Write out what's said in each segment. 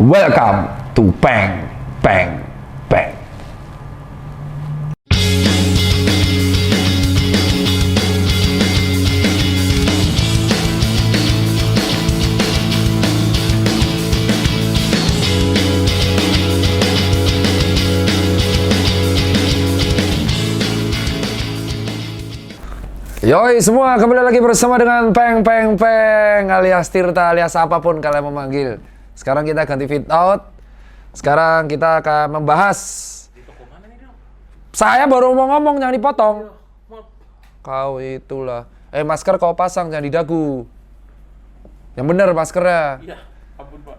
Welcome to Peng Peng Peng. Yoi semua, kembali lagi bersama dengan Peng Peng Peng alias Tirta alias apapun kalian memanggil. Sekarang kita ganti fit out. Sekarang kita akan membahas. Di toko mana nih, Dong? Saya baru mau ngomong, jangan dipotong. Kau itulah. Masker kau pasang, jangan di dagu. Yang bener maskernya. Iya, ampun Pak.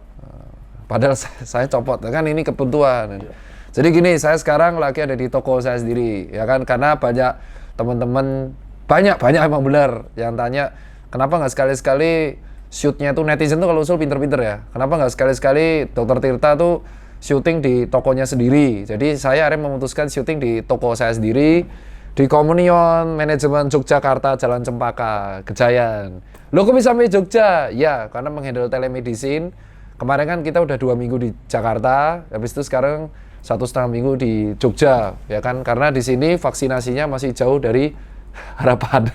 Padahal saya copot, kan ini ketentuan. Jadi gini, saya sekarang lagi ada di toko saya sendiri, ya kan? Karena banyak teman-teman, banyak emang bener yang tanya, kenapa nggak sekali-sekali shootnya tuh netizen tuh kalau usul pinter-pinter ya. Kenapa nggak sekali-sekali Dr. Tirta tuh syuting di tokonya sendiri. Jadi saya akhirnya memutuskan syuting di toko saya sendiri di Communion Manajemen Yogyakarta, Jalan Cempaka, Kejayan. Loh kok bisa sampai Jogja? Ya, karena menghandle telemedicine. Kemarin kan kita udah 2 minggu di Jakarta, habis itu sekarang 1,5 minggu di Jogja, ya kan? Karena di sini vaksinasinya masih jauh dari harapan.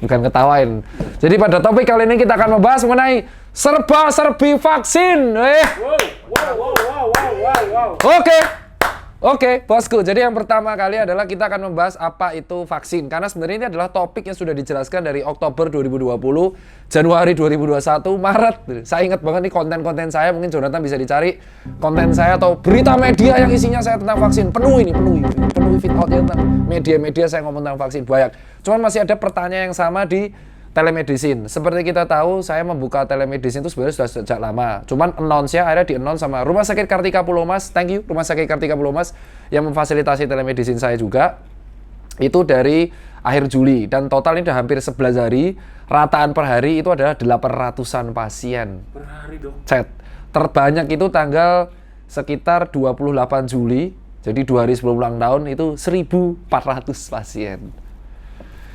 Bukan ketawain. Jadi pada topik kali ini kita akan membahas mengenai serba-serbi vaksin. Wow. Oke, bosku. Jadi yang pertama kali adalah kita akan membahas apa itu vaksin. Karena sebenarnya ini adalah topik yang sudah dijelaskan dari Oktober 2020, Januari 2021, Maret. Saya ingat banget nih konten-konten saya, mungkin Jonathan bisa dicari konten saya atau berita media yang isinya saya tentang vaksin. Penuh fit outnya tentang media-media saya ngomong tentang vaksin banyak. Cuman masih ada pertanyaan yang sama di telemedicine. Seperti kita tahu, saya membuka telemedicine itu sebenarnya sudah sejak lama. Cuman announce-nya akhirnya di-announce sama Rumah Sakit Kartika Pulau Mas. Thank you, Rumah Sakit Kartika Pulau Mas yang memfasilitasi telemedicine saya juga. Itu dari akhir Juli. Dan total ini udah hampir 11 hari. Rataan per hari itu adalah 800-an pasien. Per hari, Dong. Chat. Terbanyak itu tanggal sekitar 28 Juli. Jadi 2 hari sebelum ulang tahun itu 1.400 pasien.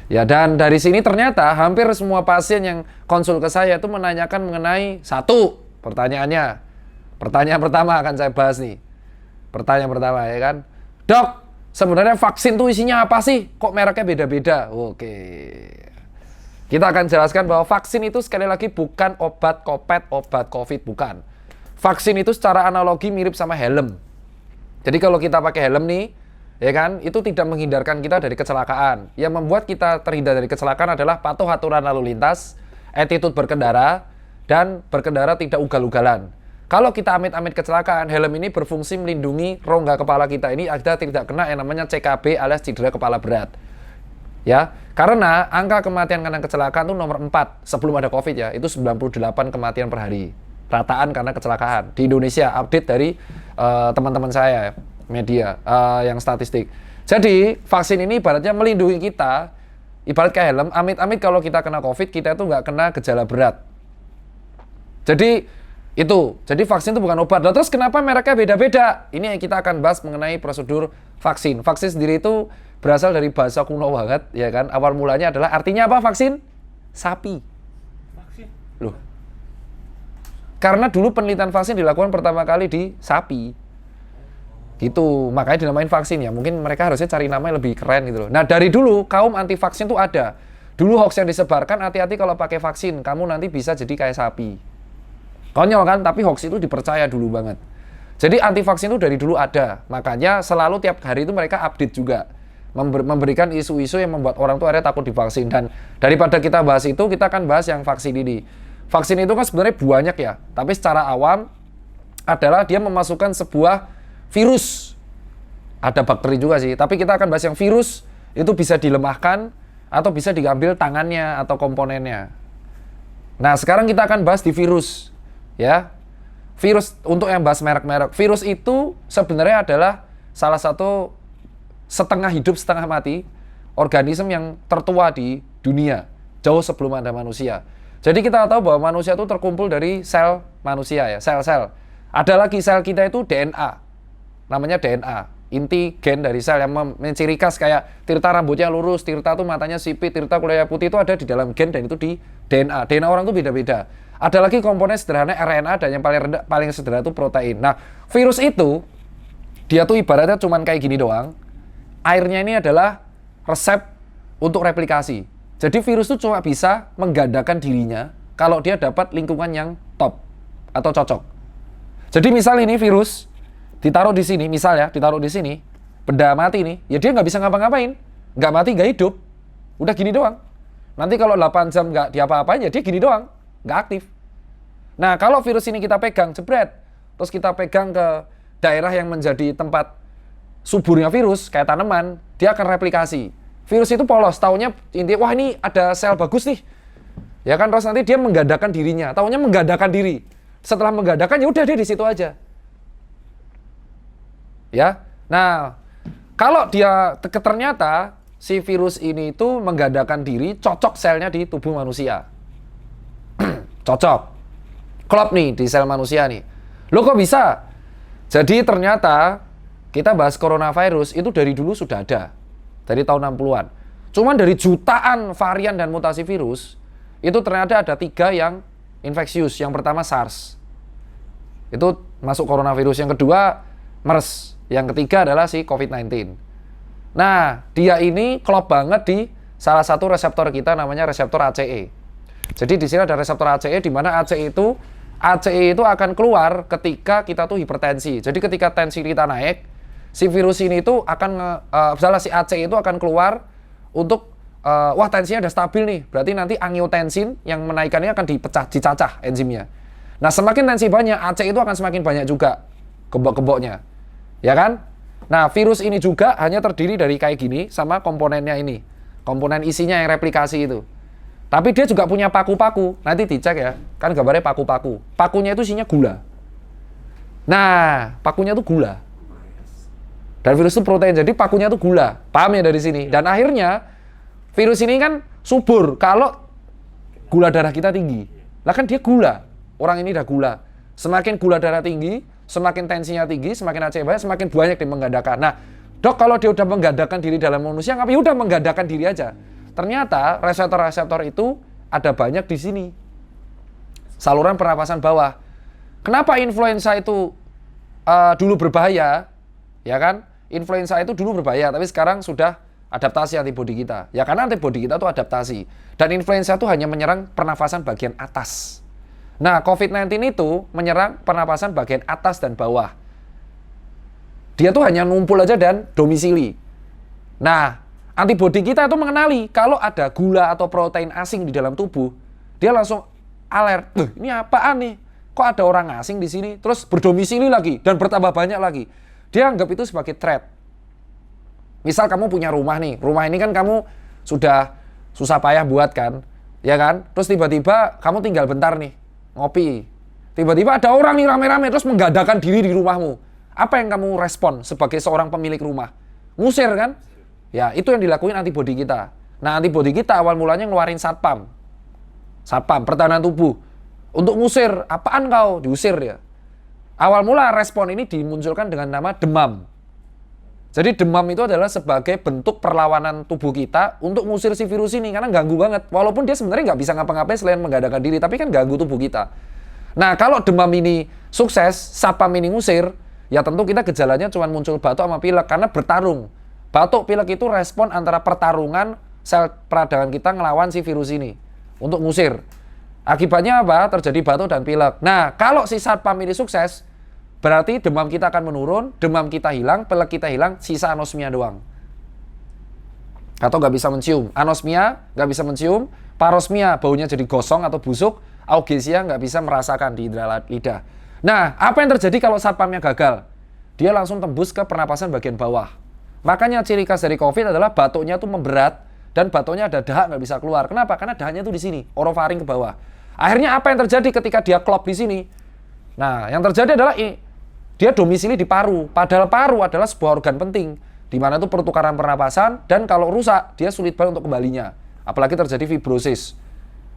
Ya, dan dari sini ternyata hampir semua pasien yang konsul ke saya itu menanyakan mengenai satu pertanyaannya. Pertanyaan pertama akan saya bahas nih. Pertanyaan pertama ya kan. Dok, sebenarnya vaksin tuh isinya apa sih? Kok mereknya beda-beda? Oke. Kita akan jelaskan bahwa vaksin itu sekali lagi bukan obat kopet, obat COVID, bukan. Vaksin itu secara analogi mirip sama helm. Jadi kalau kita pakai helm nih, ya kan, itu tidak menghindarkan kita dari kecelakaan. Yang membuat kita terhindar dari kecelakaan adalah patuh aturan lalu lintas, attitude berkendara, dan berkendara tidak ugal-ugalan. Kalau kita amit-amit kecelakaan, helm ini berfungsi melindungi rongga kepala kita ini agar tidak kena yang namanya CKB alias cedera kepala berat. Ya, karena angka kematian karena kecelakaan itu nomor 4 sebelum ada COVID ya, itu 98 kematian per hari. Rataan karena kecelakaan. Di Indonesia, update dari teman-teman saya media yang statistik. Jadi vaksin ini ibaratnya melindungi kita, ibarat kayak helm. Amit-amit kalau kita kena COVID, kita itu nggak kena gejala berat. Jadi vaksin itu bukan obat. Lalu terus kenapa mereknya beda-beda? Ini yang kita akan bahas mengenai prosedur vaksin. Vaksin sendiri itu berasal dari bahasa kuno banget, ya kan? Awal mulanya adalah artinya apa vaksin? Sapi. Vaksin? Loh. Karena dulu penelitian vaksin dilakukan pertama kali di sapi. Gitu, makanya dinamain vaksin ya. Mungkin mereka harusnya cari nama yang lebih keren gitu loh. Nah, dari dulu kaum anti vaksin tuh ada. Dulu hoax yang disebarkan, hati-hati kalau pakai vaksin, kamu nanti bisa jadi kayak sapi. Konyol kan, tapi hoax itu dipercaya dulu banget. Jadi anti vaksin itu dari dulu ada. Makanya selalu tiap hari itu mereka update juga. Memberikan isu-isu yang membuat orang tuh akhirnya takut divaksin. Dan daripada kita bahas itu, kita akan bahas yang vaksin ini. Vaksin itu kan sebenarnya banyak ya. Tapi secara awam adalah dia memasukkan sebuah virus. Ada bakteri juga sih, tapi kita akan bahas yang virus itu bisa dilemahkan atau bisa diambil tangannya atau komponennya. Nah, sekarang kita akan bahas di virus. Ya. Virus, untuk yang bahas merek-merek. Virus itu sebenarnya adalah salah satu setengah hidup, setengah mati organisme yang tertua di dunia, jauh sebelum ada manusia. Jadi kita tahu bahwa manusia itu terkumpul dari sel manusia ya, sel-sel. Ada lagi sel kita itu DNA. Namanya DNA, inti gen dari sel yang menciri khas kayak Tirta rambutnya lurus, Tirta tuh matanya sipit, Tirta kulitnya putih itu ada di dalam gen dan itu di DNA. DNA orang tuh beda-beda. Ada lagi komponen sederhana RNA dan yang paling sederhana itu protein. Nah, virus itu dia tuh ibaratnya cuman kayak gini doang. Airnya ini adalah resep untuk replikasi. Jadi virus itu cuma bisa menggandakan dirinya kalau dia dapat lingkungan yang top atau cocok. Jadi misal ini virus ditaruh di sini, misal ya, ditaruh di sini, benda mati nih, ya dia nggak bisa ngapa-ngapain. Nggak mati, nggak hidup. Udah gini doang. Nanti kalau 8 jam nggak diapa-apain, ya dia gini doang. Nggak aktif. Nah, kalau virus ini kita pegang, jebret, terus kita pegang ke daerah yang menjadi tempat suburnya virus, kayak tanaman, dia akan replikasi. Virus itu polos, taunya intinya, wah ini ada sel bagus nih. Ya kan, terus nanti dia menggandakan dirinya, taunya menggandakan diri. Setelah menggandakan, ya udah dia di situ aja. Ya, nah, kalau dia ternyata si virus ini itu menggandakan diri, cocok selnya di tubuh manusia. Cocok. Klop nih di sel manusia nih. Loh kok bisa? Jadi ternyata kita bahas coronavirus itu dari dulu sudah ada. Dari tahun 60-an. Cuman dari jutaan varian dan mutasi virus, itu ternyata ada 3 yang infeksius. Yang pertama SARS. Itu masuk coronavirus. Yang kedua MERS. Yang ketiga adalah si COVID-19. Nah, dia ini klop banget di salah satu reseptor kita namanya reseptor ACE. Jadi di sini ada reseptor ACE di mana ACE itu akan keluar ketika kita tuh hipertensi. Jadi ketika tensi kita naik, si virus ini itu akan misalnya si ACE itu akan keluar untuk wah tensinya udah stabil nih. Berarti nanti angiotensin yang menaikkannya akan dicacah enzimnya. Nah, semakin tensi banyak, ACE itu akan semakin banyak juga gembok-gemboknya. Ya kan? Nah, virus ini juga hanya terdiri dari kayak gini sama komponennya ini. Komponen isinya yang replikasi itu. Tapi dia juga punya paku-paku. Nanti dicek ya. Kan gambarnya paku-paku. Pakunya itu isinya gula. Nah, pakunya itu gula. Dan virus itu protein. Jadi pakunya itu gula. Paham ya dari sini? Dan akhirnya virus ini kan subur kalau gula darah kita tinggi. Lah kan dia gula. Orang ini udah gula. Semakin gula darah tinggi, semakin tensinya tinggi, semakin ACE banyak, semakin banyak dia menggandakan. Nah, dok kalau dia udah menggandakan diri dalam manusia, ngapain udah menggandakan diri aja? Ternyata reseptor-reseptor itu ada banyak di sini. Saluran pernapasan bawah. Kenapa influenza itu dulu berbahaya? Ya kan? Influenza itu dulu berbahaya, tapi sekarang sudah adaptasi antibodi kita. Ya karena antibodi kita itu adaptasi. Dan influenza itu hanya menyerang pernafasan bagian atas. Nah, COVID-19 itu menyerang pernapasan bagian atas dan bawah. Dia tuh hanya numpul aja dan domisili. Nah, antibodi kita itu mengenali kalau ada gula atau protein asing di dalam tubuh, dia langsung alert. Ini apaan nih? Kok ada orang asing di sini? Terus berdomisili lagi dan bertambah banyak lagi. Dia anggap itu sebagai threat. Misal kamu punya rumah nih. Rumah ini kan kamu sudah susah payah buat kan? Ya kan? Terus tiba-tiba kamu tinggal bentar nih, ngopi. Tiba-tiba ada orang nih rame-rame terus menggandakan diri di rumahmu. Apa yang kamu respon sebagai seorang pemilik rumah? Ngusir kan? Ya, itu yang dilakuin antibodi kita. Nah, antibodi kita awal mulanya ngeluarin satpam. Satpam, pertahanan tubuh. Untuk ngusir, apaan kau? Diusir ya. Awal mula respon ini dimunculkan dengan nama demam. Jadi demam itu adalah sebagai bentuk perlawanan tubuh kita untuk ngusir si virus ini. Karena ganggu banget. Walaupun dia sebenarnya nggak bisa ngapa-ngapain selain menggandakan diri. Tapi kan ganggu tubuh kita. Nah, kalau demam ini sukses, satpam ini ngusir, ya tentu kita gejalanya cuma muncul batuk sama pilek. Karena bertarung. Batuk, pilek itu respon antara pertarungan sel peradangan kita ngelawan si virus ini untuk ngusir. Akibatnya apa? Terjadi batuk dan pilek. Nah, kalau si satpam ini sukses, berarti demam kita akan menurun, demam kita hilang, pilek kita hilang, sisa anosmia doang. Atau nggak bisa mencium. Anosmia nggak bisa mencium, parosmia baunya jadi gosong atau busuk, augesia nggak bisa merasakan di indera lidah. Nah, apa yang terjadi kalau satpamnya gagal? Dia langsung tembus ke pernapasan bagian bawah. Makanya ciri khas dari COVID adalah batuknya tuh memberat dan batuknya ada dahak nggak bisa keluar. Kenapa? Karena dahaknya tuh di sini, orofaring ke bawah. Akhirnya apa yang terjadi ketika dia klop di sini? Nah, yang terjadi adalah dia domisili di paru. Padahal paru adalah sebuah organ penting, di mana itu pertukaran pernapasan dan kalau rusak dia sulit banget untuk kembalinya. Apalagi terjadi fibrosis.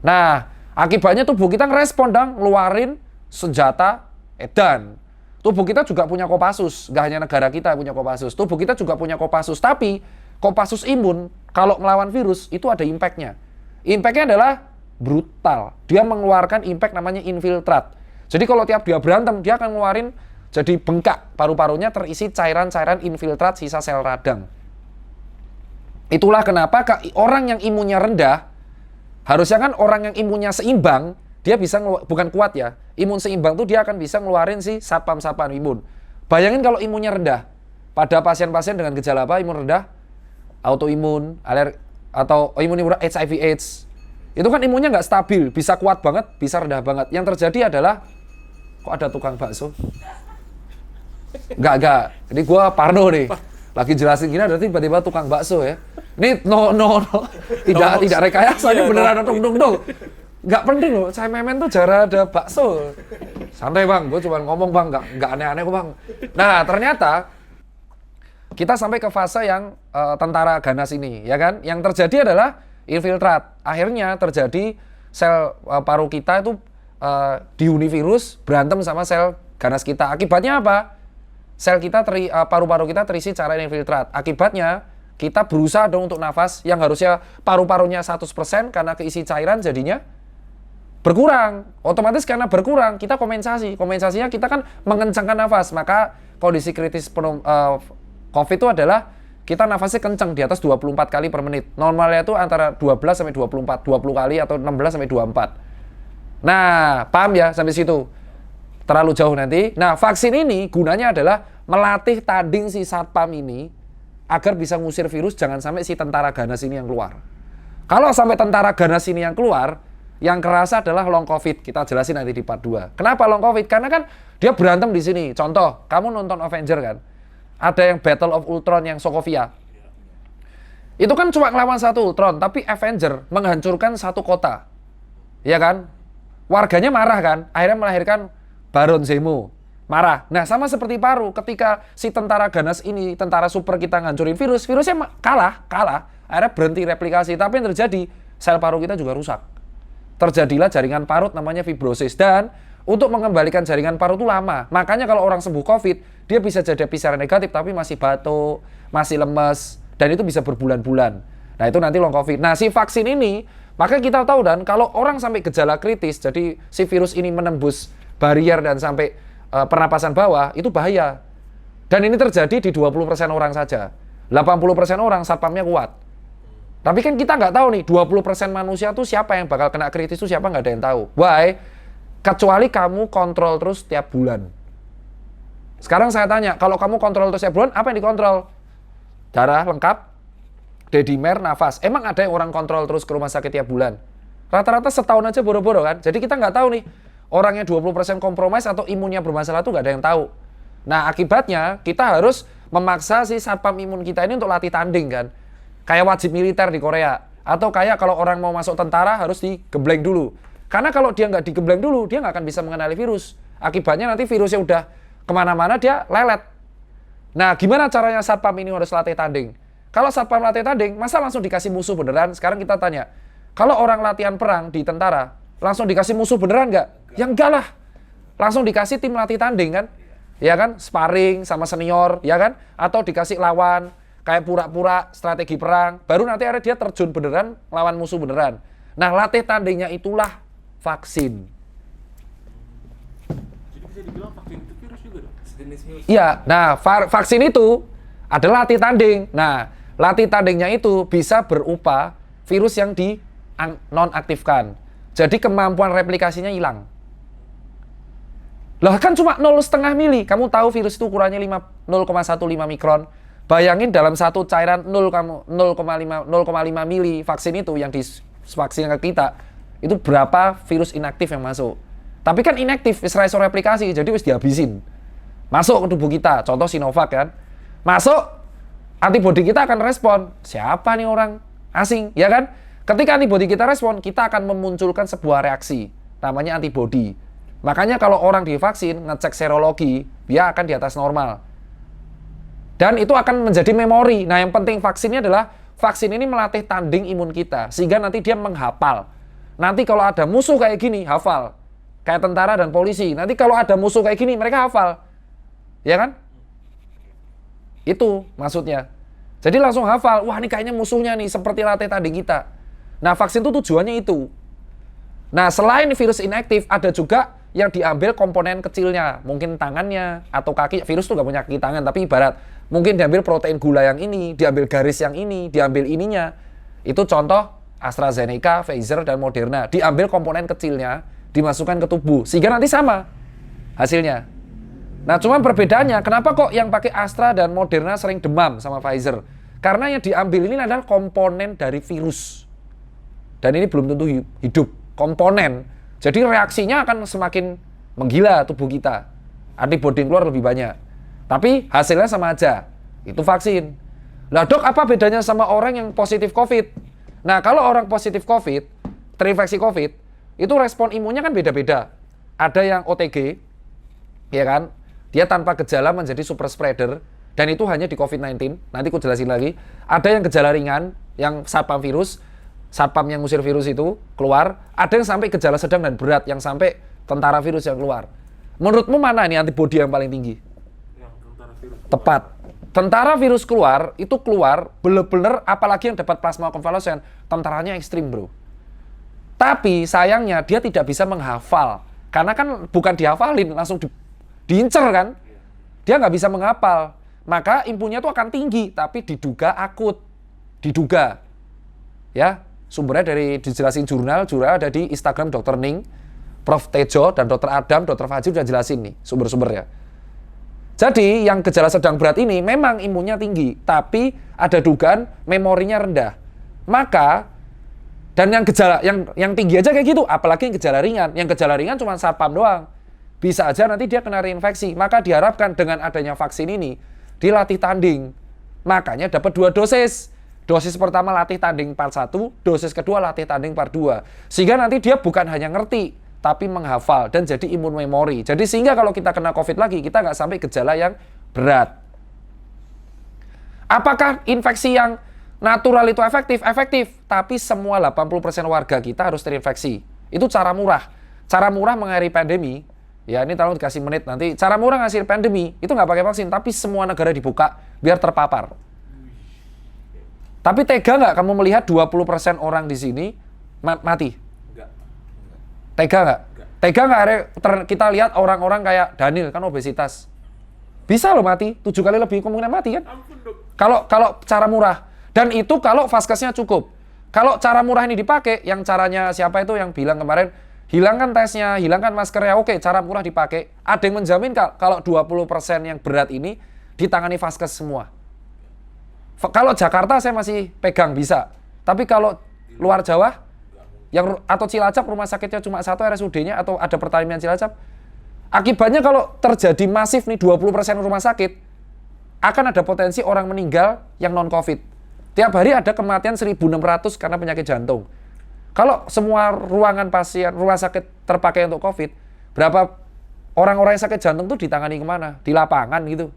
Nah, akibatnya tubuh kita ngerespon dong, ngeluarin senjata edan. Tubuh kita juga punya Kopassus, nggak hanya negara kita punya Kopassus. Tubuh kita juga punya Kopassus, tapi Kopassus imun kalau ngelawan virus itu ada impact-nya. Impact-nya adalah brutal. Dia mengeluarkan impact namanya infiltrat. Jadi kalau tiap dia berantem, dia akan ngeluarin jadi bengkak. Paru-parunya terisi cairan-cairan infiltrat sisa sel radang. Itulah kenapa orang yang imunnya rendah, harusnya kan orang yang imunnya seimbang, dia bisa, bukan kuat ya, imun seimbang tuh dia akan bisa ngeluarin si satpam-satpam imun. Bayangin kalau imunnya rendah, pada pasien-pasien dengan gejala apa imun rendah, autoimun, atau imun HIV AIDS, itu kan imunnya nggak stabil, bisa kuat banget, bisa rendah banget. Yang terjadi adalah, kok ada tukang bakso? Enggak. Ini gue parno nih. Lagi jelasin gini, ada tiba-tiba tukang bakso ya. Ini no. Tidak rekayasa, ini beneran dong. Nggak penting loh, saya memen tuh jarang ada bakso. Santai bang, gue cuma ngomong bang, nggak aneh-aneh kok bang. Nah ternyata kita sampai ke fase yang tentara ganas ini, ya kan? Yang terjadi adalah infiltrat. Akhirnya terjadi sel paru kita itu dihuni virus berantem sama sel ganas kita. Akibatnya apa? Sel kita, paru-paru kita terisi cairan infiltrat. Akibatnya kita berusaha dong untuk nafas yang harusnya paru-parunya 100% karena keisi cairan jadinya berkurang. Otomatis karena berkurang kita kompensasi. Kompensasinya kita kan mengencangkan nafas. Maka kondisi kritis COVID itu adalah kita nafasnya kencang di atas 24 kali per menit. Normalnya itu antara 12 sampai 24, 20 kali atau 16 sampai 24. Nah, paham ya sampai situ? Terlalu jauh nanti. Nah, vaksin ini gunanya adalah melatih tanding si satpam ini agar bisa ngusir virus, jangan sampai si tentara ganas ini yang keluar. Kalau sampai tentara ganas ini yang keluar, yang kerasa adalah long COVID. Kita jelasin nanti di part 2. Kenapa long COVID? Karena kan dia berantem di sini. Contoh, kamu nonton Avenger kan? Ada yang Battle of Ultron yang Sokovia. Itu kan cuma ngelawan satu Ultron, tapi Avenger menghancurkan satu kota. Ya kan? Warganya marah kan? Akhirnya melahirkan Baron Zemo. Marah. Nah, sama seperti paru. Ketika si tentara ganas ini, tentara super kita ngancurin virus, virusnya kalah. Akhirnya berhenti replikasi. Tapi yang terjadi, sel paru kita juga rusak. Terjadilah jaringan parut namanya fibrosis. Dan untuk mengembalikan jaringan paru itu lama. Makanya kalau orang sembuh COVID, dia bisa jadi PCR negatif tapi masih batuk, masih lemes, dan itu bisa berbulan-bulan. Nah, itu nanti long COVID. Nah, si vaksin ini, maka kita tahu dan kalau orang sampai gejala kritis, jadi si virus ini menembus barier dan sampai pernapasan bawah, itu bahaya. Dan ini terjadi di 20% orang saja. 80% orang satpamnya kuat. Tapi kan kita nggak tahu nih, 20% manusia tuh siapa yang bakal kena kritis tuh siapa, nggak ada yang tahu. Why? Kecuali kamu kontrol terus tiap bulan. Sekarang saya tanya, kalau kamu kontrol terus tiap bulan, apa yang dikontrol? Darah lengkap, dedimer, nafas. Emang ada yang orang kontrol terus ke rumah sakit tiap bulan? Rata-rata setahun aja boro-boro kan? Jadi kita nggak tahu nih, orangnya 20% kompromis atau imunnya bermasalah tuh nggak ada yang tahu. Nah, akibatnya kita harus memaksa si satpam imun kita ini untuk latih tanding kan. Kayak wajib militer di Korea. Atau kayak kalau orang mau masuk tentara harus digembleng dulu. Karena kalau dia nggak digembleng dulu, dia nggak akan bisa mengenali virus. Akibatnya nanti virusnya udah kemana-mana, dia lelet. Nah, gimana caranya satpam ini harus latih tanding? Kalau satpam latih tanding, masa langsung dikasih musuh beneran? Sekarang kita tanya, kalau orang latihan perang di tentara, langsung dikasih musuh beneran nggak? Ya enggak lah. Langsung dikasih tim latih tanding kan? Ya kan? Sparring sama senior, ya kan? Atau dikasih lawan, kayak pura-pura strategi perang. Baru nanti ada dia terjun beneran, lawan musuh beneran. Nah, latih tandingnya itulah vaksin. Jadi bisa dibilang vaksin itu virus juga dong? Sejenis virus. Iya, nah vaksin itu adalah latih tanding. Nah, latih tandingnya itu bisa berupa virus yang di nonaktifkan. Jadi kemampuan replikasinya hilang. Lah kan cuma 0,5 mili. Kamu tahu virus itu ukurannya 0,15 mikron. Bayangin dalam satu cairan 0,5 mili vaksin itu yang divaksin ke kita, itu berapa virus inaktif yang masuk. Tapi kan inaktif, wis ra iso replikasi, jadi wis dihabisin. Masuk ke tubuh kita, contoh Sinovac kan. Masuk, antibodi kita akan respon. Siapa nih orang asing, ya kan? Ketika antibodi kita respon, kita akan memunculkan sebuah reaksi, namanya antibodi. Makanya kalau orang divaksin, ngecek serologi, dia akan di atas normal. Dan itu akan menjadi memori. Nah, yang penting vaksinnya adalah, vaksin ini melatih tanding imun kita, sehingga nanti dia menghafal. Nanti kalau ada musuh kayak gini, hafal. Kayak tentara dan polisi. Nanti kalau ada musuh kayak gini, mereka hafal. Ya kan? Itu maksudnya. Jadi langsung hafal, wah ini kayaknya musuhnya nih, seperti latih tanding kita. Nah, vaksin itu tujuannya itu. Nah, selain virus inaktif, ada juga yang diambil komponen kecilnya. Mungkin tangannya atau kaki. Virus tuh nggak punya kaki tangan, tapi ibarat mungkin diambil protein gula yang ini, diambil garis yang ini, diambil ininya. Itu contoh AstraZeneca, Pfizer, dan Moderna. Diambil komponen kecilnya, dimasukkan ke tubuh. Sehingga nanti sama hasilnya. Nah, cuman perbedaannya, kenapa kok yang pakai Astra dan Moderna sering demam sama Pfizer? Karena yang diambil ini adalah komponen dari virus. Dan ini belum tentu hidup. Komponen. Jadi reaksinya akan semakin menggila tubuh kita. Antibodi keluar lebih banyak. Tapi hasilnya sama aja. Itu vaksin. Lah dok, apa bedanya sama orang yang positif COVID? Nah, kalau orang positif COVID, terinfeksi COVID, itu respon imunnya kan beda-beda. Ada yang OTG, ya kan? Dia tanpa gejala menjadi super spreader. Dan itu hanya di COVID-19. Nanti aku jelasin lagi. Ada yang gejala ringan, yang satpam virus. Satpam yang ngusir virus itu keluar, ada yang sampai gejala sedang dan berat, yang sampai tentara virus yang keluar. Menurutmu mana nih antibodi yang paling tinggi? Yang tentara virus. Tepat. Tentara virus keluar, itu keluar bener-bener, apalagi yang dapat plasma konvalesen, tentaranya ekstrim bro. Tapi sayangnya dia tidak bisa menghafal. Karena kan bukan dihafalin, langsung diincer kan. Dia nggak bisa menghafal. Maka impunnya itu akan tinggi, tapi diduga akut. Diduga. Ya. Sumbernya dari dijelasin jurnal ada di Instagram Dr. Ning, Prof. Tejo, dan Dr. Adam, Dr. Fajri udah jelasin nih sumber-sumbernya. Jadi yang gejala sedang berat ini memang imunnya tinggi, tapi ada dugaan memorinya rendah. Maka, dan yang gejala yang tinggi aja kayak gitu, apalagi yang gejala ringan. Yang gejala ringan cuma satpam doang. Bisa aja nanti dia kena reinfeksi. Maka diharapkan dengan adanya vaksin ini, dilatih tanding. Makanya dapat 2 dosis. Dosis pertama latih tanding part 1, dosis kedua latih tanding part 2. Sehingga nanti dia bukan hanya ngerti, tapi menghafal dan jadi imun memori. Jadi sehingga kalau kita kena COVID lagi, kita nggak sampai gejala yang berat. Apakah infeksi yang natural itu efektif? Efektif, tapi semua 80% warga kita harus terinfeksi. Itu cara murah. Cara murah mengakhiri pandemi, ya ini tolong dikasih menit nanti. Cara murah ngasih pandemi, itu nggak pakai vaksin, tapi semua negara dibuka biar terpapar. Tapi tega nggak kamu melihat 20% orang di sini mati? Enggak. Tega nggak? Tega nggak kita lihat orang-orang kayak Daniel kan obesitas. Bisa loh mati, 7 kali lebih kemungkinan mati kan? Ampun dok. Kalau cara murah. Dan itu kalau vaskesnya cukup. Kalau cara murah ini dipakai, yang caranya siapa itu yang bilang kemarin, hilangkan tesnya, hilangkan maskernya, oke, cara murah dipakai. Ada yang menjamin kalau 20% yang berat ini ditangani vaskes semua. Kalau Jakarta saya masih pegang bisa. Tapi kalau luar Jawa, atau Cilacap rumah sakitnya cuma 1 RSUD-nya atau ada pertanian Cilacap, akibatnya kalau terjadi masif nih 20% rumah sakit, akan ada potensi orang meninggal yang non-COVID. Tiap hari ada kematian 1.600 karena penyakit jantung. Kalau semua ruangan pasien, rumah sakit terpakai untuk COVID, berapa orang-orang yang sakit jantung tuh ditangani kemana? Di lapangan gitu.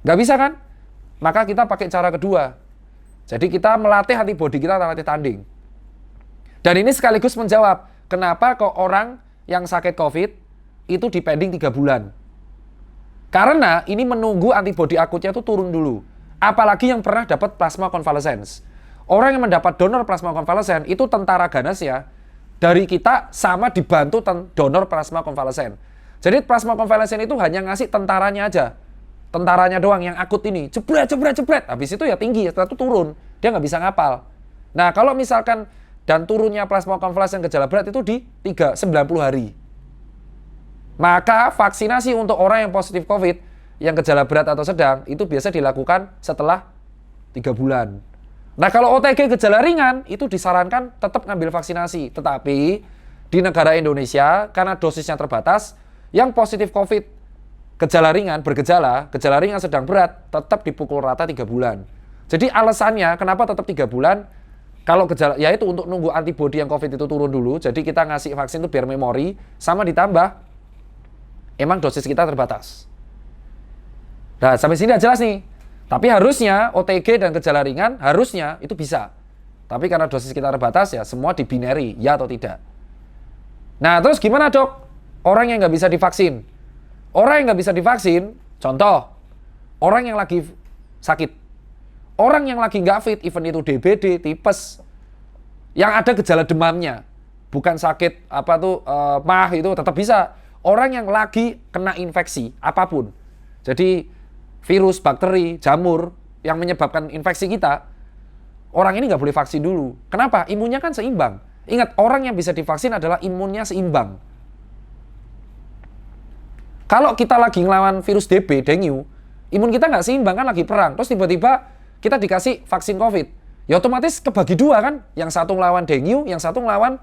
Nggak bisa kan? Maka kita pakai cara kedua. Jadi kita melatih antibodi kita, latih tanding. Dan ini sekaligus menjawab, kenapa kok orang yang sakit COVID itu dipending 3 bulan. Karena ini menunggu antibodi akutnya itu turun dulu. Apalagi yang pernah dapat plasma konvalesens. Orang yang mendapat donor plasma konvalesen itu tentara ganas ya. Dari kita sama dibantu donor plasma konvalesen. Jadi plasma konvalesen itu hanya ngasih tentaranya aja. Tentaranya doang yang akut ini. Jebret. Habis itu ya tinggi, setelah itu turun. Dia nggak bisa ngapal. Nah kalau misalkan dan turunnya plasma konvalesen gejala berat itu di 90 hari. Maka vaksinasi untuk orang yang positif COVID, yang gejala berat atau sedang, itu biasa dilakukan setelah 3 bulan. Nah kalau OTG gejala ringan, itu disarankan tetap ngambil vaksinasi. Tetapi di negara Indonesia, karena dosisnya terbatas, yang positif COVID, gejala ringan, gejala ringan sedang berat, tetap dipukul rata 3 bulan. Jadi alasannya kenapa tetap 3 bulan, kalau gejala, yaitu untuk nunggu antibodi yang COVID itu turun dulu, jadi kita ngasih vaksin itu biar memori, sama ditambah, emang dosis kita terbatas. Nah, sampai sini udah jelas nih. Tapi harusnya OTG dan gejala ringan, harusnya itu bisa. Tapi karena dosis kita terbatas, ya semua di binary, ya atau tidak. Nah, terus gimana dok? Orang yang nggak bisa divaksin. Orang yang nggak bisa divaksin, contoh, orang yang lagi sakit, orang yang lagi nggak fit, even itu DBD, tipes, yang ada gejala demamnya, bukan sakit apa tuh mah itu tetap bisa. Orang yang lagi kena infeksi apapun, jadi virus, bakteri, jamur yang menyebabkan infeksi kita, orang ini nggak boleh vaksin dulu. Kenapa? Imunnya kan seimbang. Ingat, orang yang bisa divaksin adalah imunnya seimbang. Kalau kita lagi ngelawan virus DB, dengue, imun kita nggak seimbang kan, lagi perang. Terus tiba-tiba kita dikasih vaksin COVID. Ya otomatis kebagi dua kan. Yang satu ngelawan dengue, yang satu ngelawan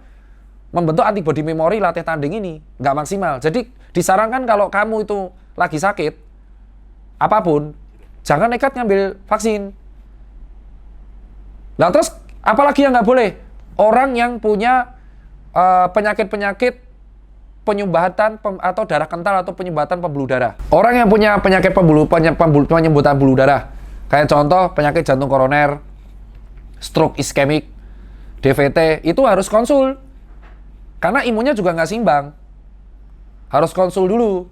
membentuk antibodi memori latih tanding ini. Nggak maksimal. Jadi disarankan kalau kamu itu lagi sakit, apapun, jangan nekat ngambil vaksin. Nah terus, apalagi yang nggak boleh? Orang yang punya penyakit-penyakit penyumbatan atau darah kental atau penyumbatan pembuluh darah. Orang yang punya penyakit penyumbatan pembuluh darah, kayak contoh penyakit jantung koroner, stroke iskemik, DVT, itu harus konsul. Karena imunnya juga nggak seimbang. Harus konsul dulu.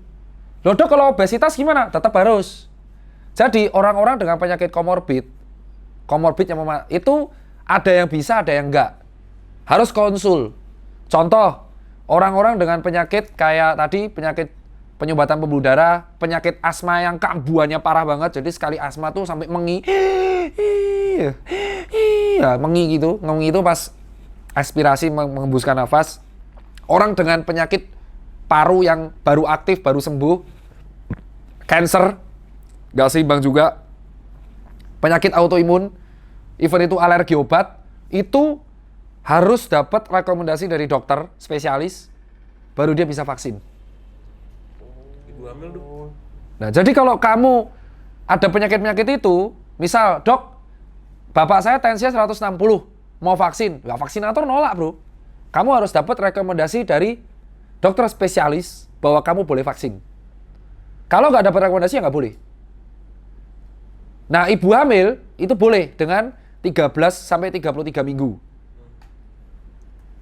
Loh dok, kalau obesitas gimana? Tetap harus. Jadi orang-orang dengan penyakit komorbid yang itu ada yang bisa, ada yang enggak. Harus konsul. Contoh, orang-orang dengan penyakit kayak tadi, penyakit penyumbatan pembuluh darah, penyakit asma yang kambuhannya parah banget, jadi sekali asma tuh sampai mengi. Ya, mengi gitu pas aspirasi menghembuskan nafas. Orang dengan penyakit paru yang baru aktif, baru sembuh, cancer, nggak seimbang juga, penyakit autoimun, even itu alergi obat, itu harus dapat rekomendasi dari dokter spesialis, baru dia bisa vaksin. Ibu hamil dong. Nah, jadi kalau kamu ada penyakit-penyakit itu, misal, dok, bapak saya tensinya 160, mau vaksin, nggak, vaksinator nolak bro. Kamu harus dapat rekomendasi dari dokter spesialis bahwa kamu boleh vaksin. Kalau nggak dapat rekomendasi ya nggak boleh. Nah, ibu hamil itu boleh dengan 13 sampai 33 minggu.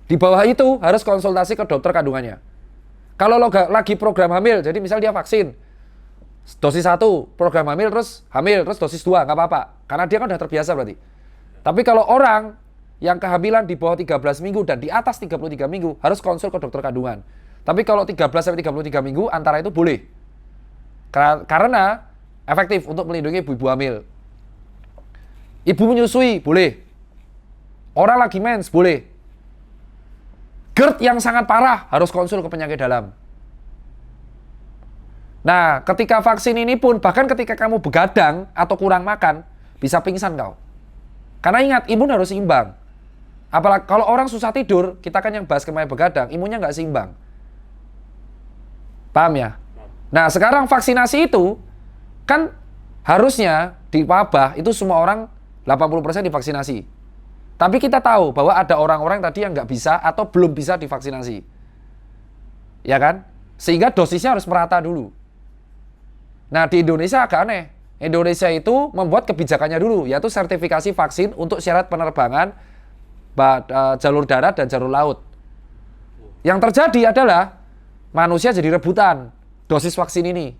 Di bawah itu harus konsultasi ke dokter kandungannya. Kalau lagi program hamil, jadi misal dia vaksin dosis 1, program hamil, terus dosis 2, nggak apa-apa. Karena dia kan udah terbiasa berarti. Tapi kalau orang yang kehamilan di bawah 13 minggu dan di atas 33 minggu, harus konsul ke dokter kandungan. Tapi kalau 13 sampai 33 minggu, antara itu boleh. Karena efektif untuk melindungi ibu-ibu hamil. Ibu menyusui, boleh. Orang lagi mens, boleh. GERD yang sangat parah, harus konsul ke penyakit dalam. Nah, ketika vaksin ini pun, bahkan ketika kamu begadang atau kurang makan, bisa pingsan kau. Karena ingat, imun harus seimbang. Apalagi kalau orang susah tidur, kita kan yang bahas kemarin begadang, imunnya nggak seimbang. Paham ya? Nah, sekarang vaksinasi itu, kan harusnya di wabah itu semua orang 80% divaksinasi. Tapi kita tahu bahwa ada orang-orang tadi yang nggak bisa atau belum bisa divaksinasi. Ya kan? Sehingga dosisnya harus merata dulu. Nah, di Indonesia agak aneh. Indonesia itu membuat kebijakannya dulu, yaitu sertifikasi vaksin untuk syarat penerbangan jalur darat dan jalur laut. Yang terjadi adalah manusia jadi rebutan dosis vaksin ini.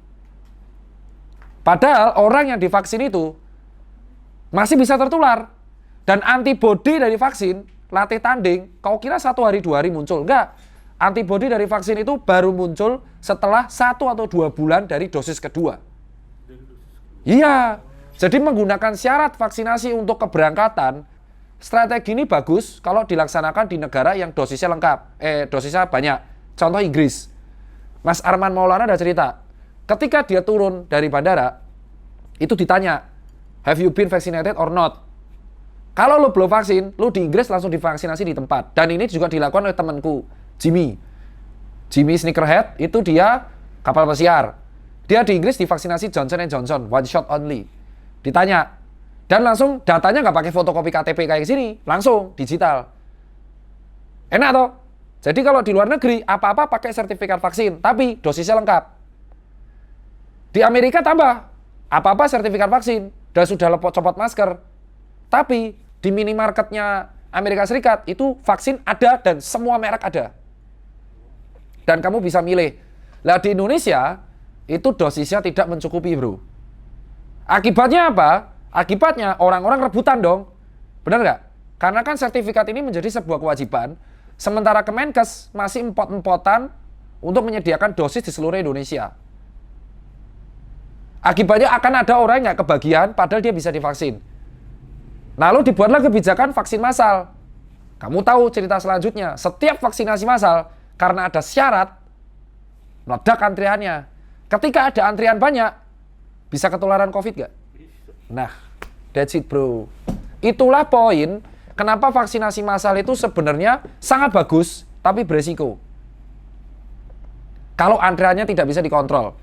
Padahal orang yang divaksin itu masih bisa tertular. Dan antibodi dari vaksin, latih tanding, kau kira 1 hari 2 hari muncul? Enggak. Antibodi dari vaksin itu baru muncul setelah 1 atau 2 bulan dari dosis kedua. Iya. Jadi menggunakan syarat vaksinasi untuk keberangkatan, strategi ini bagus kalau dilaksanakan di negara yang dosisnya lengkap. Dosisnya banyak. Contoh Inggris. Mas Arman Maulana ada cerita. Ketika dia turun dari bandara, itu ditanya, have you been vaccinated or not? Kalau lo belum vaksin, lo di Inggris langsung divaksinasi di tempat. Dan ini juga dilakukan oleh temanku, Jimmy Sneakerhead, itu dia kapal pesiar. Dia di Inggris divaksinasi Johnson & Johnson, one shot only. Ditanya, dan langsung datanya nggak pakai fotokopi KTP kayak sini, langsung digital. Enak toh? Jadi kalau di luar negeri, apa-apa pakai sertifikat vaksin, tapi dosisnya lengkap. Di Amerika tambah, apa-apa sertifikat vaksin, dan sudah copot masker. Tapi di minimarketnya Amerika Serikat itu vaksin ada dan semua merek ada. Dan kamu bisa milih. Lah di Indonesia itu dosisnya tidak mencukupi bro. Akibatnya apa? Akibatnya orang-orang rebutan dong. Benar nggak? Karena kan sertifikat ini menjadi sebuah kewajiban. Sementara Kemenkes masih empot-empotan untuk menyediakan dosis di seluruh Indonesia. Akibatnya akan ada orang yang nggak kebagian padahal dia bisa divaksin. Lalu dibuatlah kebijakan vaksin massal. Kamu tahu cerita selanjutnya, setiap vaksinasi massal karena ada syarat, meledak antriannya. Ketika ada antrian banyak, bisa ketularan COVID nggak? Nah, that's it bro. Itulah poin kenapa vaksinasi massal itu sebenarnya sangat bagus, tapi beresiko. Kalau antriannya tidak bisa dikontrol.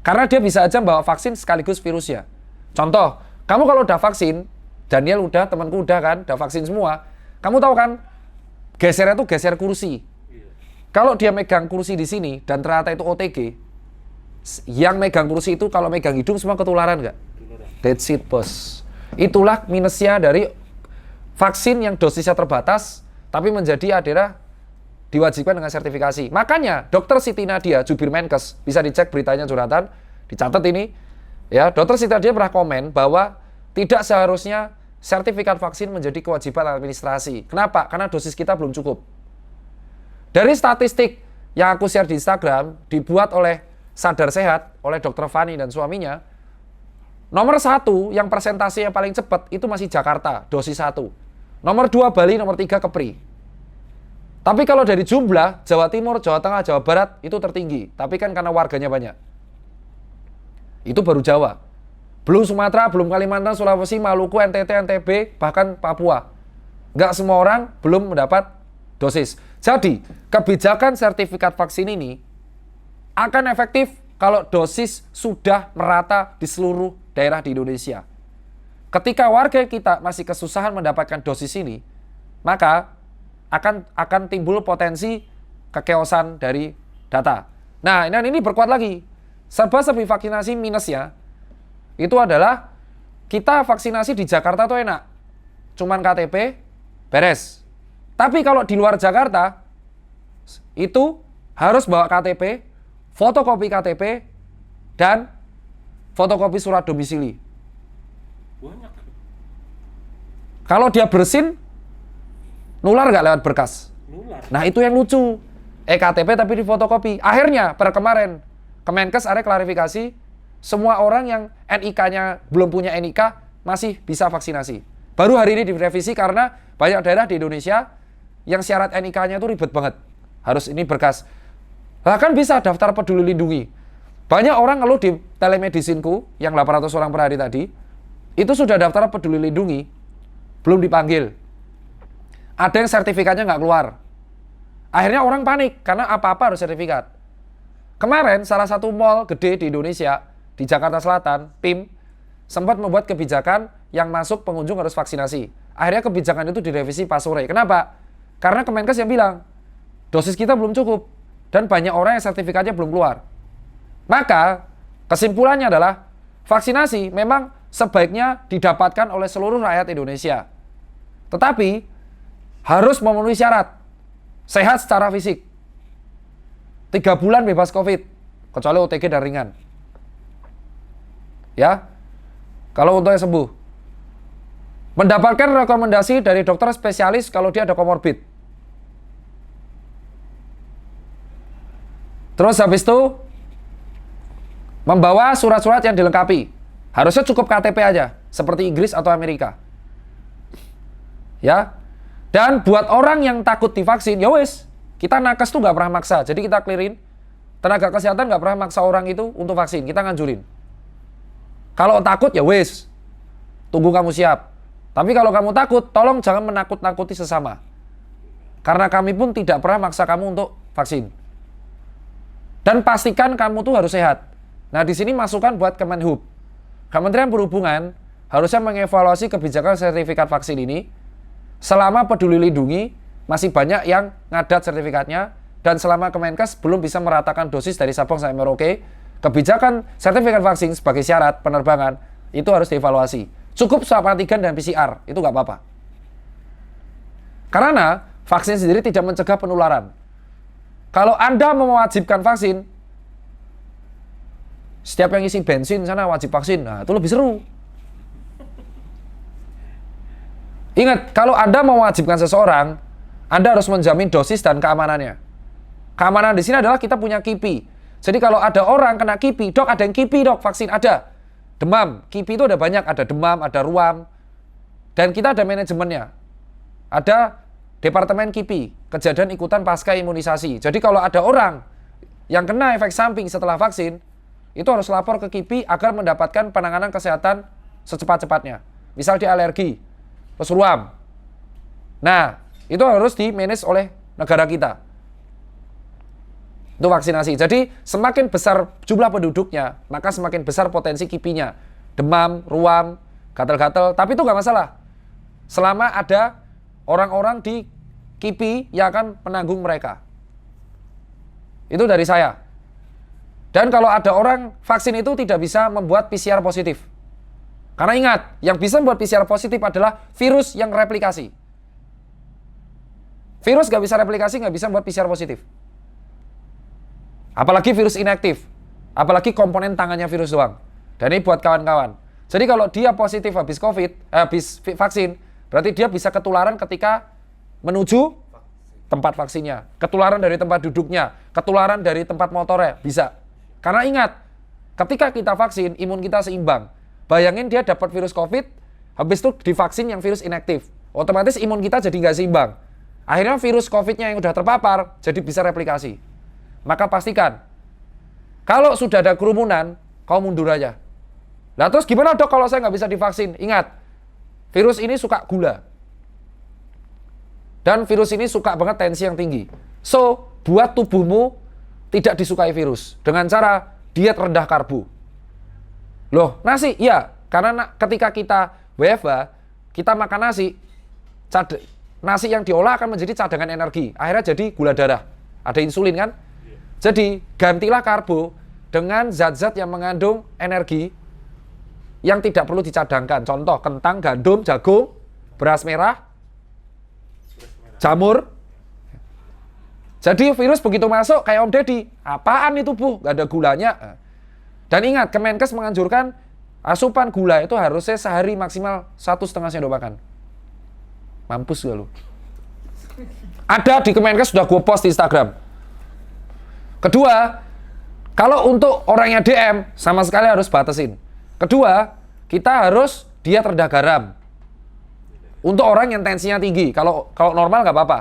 Karena dia bisa aja bawa vaksin sekaligus virusnya. Contoh, kamu kalau udah vaksin, Daniel udah, temanku udah kan, udah vaksin semua. Kamu tahu kan, gesernya tuh geser kursi. Kalau dia megang kursi di sini, dan ternyata itu OTG, yang megang kursi itu kalau megang hidung semua ketularan nggak? That's it, bos. Itulah minusnya dari vaksin yang dosisnya terbatas, tapi menjadi adalah diwajibkan dengan sertifikasi. Makanya Dr. Siti Nadia, jubir Menkes, bisa dicek beritanya Jonathan, dicatat ini. Ya, Dr. Siti Nadia pernah komen bahwa tidak seharusnya sertifikat vaksin menjadi kewajiban administrasi. Kenapa? Karena dosis kita belum cukup. Dari statistik yang aku share di Instagram, dibuat oleh Sadar Sehat, oleh Dr. Fani dan suaminya, nomor 1 yang persentasenya paling cepat itu masih Jakarta, dosis 1. Nomor 2 Bali, nomor 3 Kepri. Tapi kalau dari jumlah, Jawa Timur, Jawa Tengah, Jawa Barat itu tertinggi. Tapi kan karena warganya banyak. Itu baru Jawa. Belum Sumatera, belum Kalimantan, Sulawesi, Maluku, NTT, NTB, bahkan Papua. Nggak semua orang belum mendapat dosis. Jadi, kebijakan sertifikat vaksin ini akan efektif kalau dosis sudah merata di seluruh daerah di Indonesia. Ketika warga kita masih kesusahan mendapatkan dosis ini, maka akan timbul potensi kekeosan dari data. Nah, ini berkuat lagi. Serba-serbi vaksinasi minusnya itu adalah kita vaksinasi di Jakarta tuh enak. Cuman KTP, beres. Tapi kalau di luar Jakarta, itu harus bawa KTP, fotokopi KTP, dan fotokopi surat domisili. Banyak. Kalau dia bersin, nular nggak lewat berkas? Nular. Nah itu yang lucu. KTP tapi di fotokopi. Akhirnya per kemarin Kemenkes ada klarifikasi, semua orang yang NIK-nya belum punya NIK masih bisa vaksinasi. Baru hari ini direvisi karena banyak daerah di Indonesia yang syarat NIK-nya itu ribet banget. Harus ini berkas. Bahkan bisa daftar peduli lindungi. Banyak orang ngeluh di telemedicine-ku yang 800 orang per hari tadi, itu sudah daftar peduli lindungi, belum dipanggil. Ada yang sertifikatnya nggak keluar. Akhirnya orang panik, karena apa-apa harus sertifikat. Kemarin, salah satu mall gede di Indonesia, di Jakarta Selatan, PIM, sempat membuat kebijakan yang masuk pengunjung harus vaksinasi. Akhirnya kebijakan itu direvisi pas sore. Kenapa? Karena Kemenkes yang bilang, dosis kita belum cukup, dan banyak orang yang sertifikatnya belum keluar. Maka, kesimpulannya adalah, vaksinasi memang sebaiknya didapatkan oleh seluruh rakyat Indonesia. Tetapi, harus memenuhi syarat sehat secara fisik, 3 bulan bebas COVID, kecuali OTG dan ringan. Ya, kalau untuk yang sembuh, mendapatkan rekomendasi dari dokter spesialis kalau dia ada komorbid. Terus habis itu membawa surat-surat yang dilengkapi. Harusnya cukup KTP aja, seperti Inggris atau Amerika. Ya. Dan buat orang yang takut divaksin, ya wes, kita nakes tuh nggak pernah maksa. Jadi kita clearin, tenaga kesehatan nggak pernah maksa orang itu untuk vaksin. Kita nganjurin. Kalau takut ya wes, tunggu kamu siap. Tapi kalau kamu takut, tolong jangan menakut-nakuti sesama. Karena kami pun tidak pernah maksa kamu untuk vaksin. Dan pastikan kamu tuh harus sehat. Nah di sini masukan buat Kemenhub. Kementerian Perhubungan harusnya mengevaluasi kebijakan sertifikat vaksin ini. Selama peduli lindungi masih banyak yang ngadat sertifikatnya, dan selama Kemenkes belum bisa meratakan dosis dari Sabang sampai Merauke, kebijakan sertifikat vaksin sebagai syarat penerbangan itu harus dievaluasi. Cukup swab antigen dan PCR, itu nggak apa-apa. Karena vaksin sendiri tidak mencegah penularan. Kalau Anda mewajibkan vaksin, setiap yang isi bensin sana wajib vaksin, nah itu lebih seru. Ingat, kalau Anda mewajibkan seseorang, Anda harus menjamin dosis dan keamanannya. Keamanan di sini adalah kita punya KIPI. Jadi kalau ada orang kena KIPI, dok ada yang KIPI dok, vaksin ada. Demam, KIPI itu ada banyak, ada demam, ada ruam. Dan kita ada manajemennya. Ada departemen KIPI, kejadian ikutan pasca imunisasi. Jadi kalau ada orang yang kena efek samping setelah vaksin, itu harus lapor ke KIPI agar mendapatkan penanganan kesehatan secepat-cepatnya. Misal dia alergi, terus ruam. Nah, itu harus di-manage oleh negara kita. Itu vaksinasi. Jadi, semakin besar jumlah penduduknya, maka semakin besar potensi KIPI-nya. Demam, ruam, gatal-gatal, tapi itu nggak masalah. Selama ada orang-orang di KIPI yang akan menanggung mereka. Itu dari saya. Dan kalau ada orang, vaksin itu tidak bisa membuat PCR positif. Karena ingat, yang bisa membuat PCR positif adalah virus yang replikasi. Virus nggak bisa replikasi, nggak bisa membuat PCR positif. Apalagi virus inaktif. Apalagi komponen tangannya virus doang. Dan ini buat kawan-kawan. Jadi kalau dia positif habis vaksin, berarti dia bisa ketularan ketika menuju tempat vaksinnya. Ketularan dari tempat duduknya. Ketularan dari tempat motornya. Bisa. Karena ingat, ketika kita vaksin, imun kita seimbang. Bayangin dia dapat virus COVID, habis itu divaksin yang virus inaktif. Otomatis imun kita jadi nggak seimbang. Akhirnya virus COVID-nya yang udah terpapar, jadi bisa replikasi. Maka pastikan, kalau sudah ada kerumunan, kau mundur aja. Nah terus gimana dok kalau saya nggak bisa divaksin? Ingat, virus ini suka gula. Dan virus ini suka banget tensi yang tinggi. So, buat tubuhmu tidak disukai virus. Dengan cara diet rendah karbo. Loh, nasi? Iya, karena ketika kita WFH, kita makan nasi, nasi yang diolah akan menjadi cadangan energi. Akhirnya jadi gula darah. Ada insulin kan? Jadi, gantilah karbo dengan zat-zat yang mengandung energi yang tidak perlu dicadangkan. Contoh, kentang, gandum, jagung, beras merah, jamur. Jadi virus begitu masuk, kayak Om Deddy, apaan itu Bu? Gak ada gulanya. Dan ingat, Kemenkes menganjurkan asupan gula itu harusnya sehari maksimal 1,5 sendok makan. Mampus gak lu? Ada di Kemenkes, sudah gue post di Instagram. Kedua, kalau untuk orang yang DM, sama sekali harus batasin. Kedua, kita harus diet rendah garam. Untuk orang yang tensinya tinggi, kalau normal nggak apa-apa.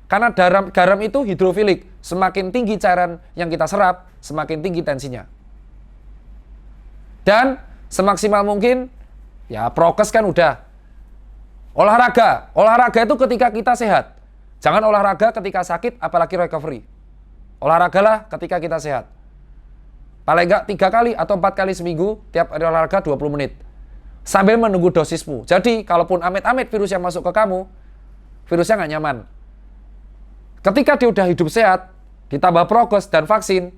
Karena garam itu hidrofilik. Semakin tinggi cairan yang kita serap, semakin tinggi tensinya. Dan semaksimal mungkin, ya prokes kan udah. Olahraga itu ketika kita sehat. Jangan olahraga ketika sakit, apalagi recovery. Olahragalah ketika kita sehat. Paling nggak 3 kali atau 4 kali seminggu, tiap hari olahraga 20 menit. Sambil menunggu dosismu. Jadi, kalaupun amit-amit virus yang masuk ke kamu, virusnya nggak nyaman. Ketika dia udah hidup sehat, ditambah prokes dan vaksin,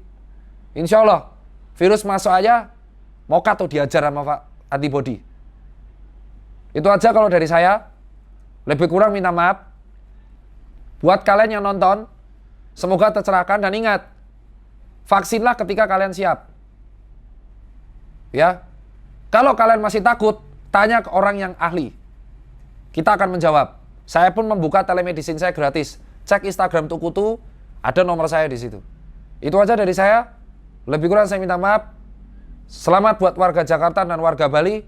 insya Allah, virus masuk aja, moka tuh diajar sama antibody. Itu aja kalau dari saya. Lebih kurang minta maaf. Buat kalian yang nonton, semoga tercerahkan dan ingat, vaksinlah ketika kalian siap. Ya. Kalau kalian masih takut, tanya ke orang yang ahli. Kita akan menjawab. Saya pun membuka telemedicine saya gratis. Cek Instagram Tukutu, ada nomor saya di situ. Itu aja dari saya. Lebih kurang saya minta maaf. Selamat buat warga Jakarta dan warga Bali.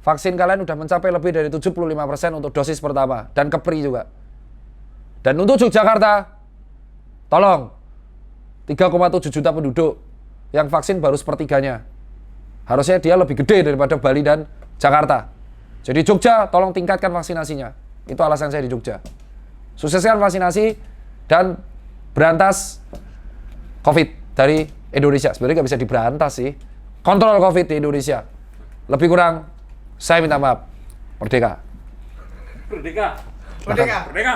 Vaksin kalian udah mencapai lebih dari 75% untuk dosis pertama. Dan kepri juga. Dan untuk Yogyakarta, tolong, 3,7 juta penduduk yang vaksin baru sepertiganya. Harusnya dia lebih gede daripada Bali dan Jakarta. Jadi Jogja, tolong tingkatkan vaksinasinya. Itu alasan saya di Jogja. Sukseskan vaksinasi dan berantas COVID dari Indonesia. Sebenarnya nggak bisa diberantas sih. Kontrol COVID di Indonesia. Lebih kurang, saya minta maaf. Merdeka. Merdeka. Merdeka. Merdeka.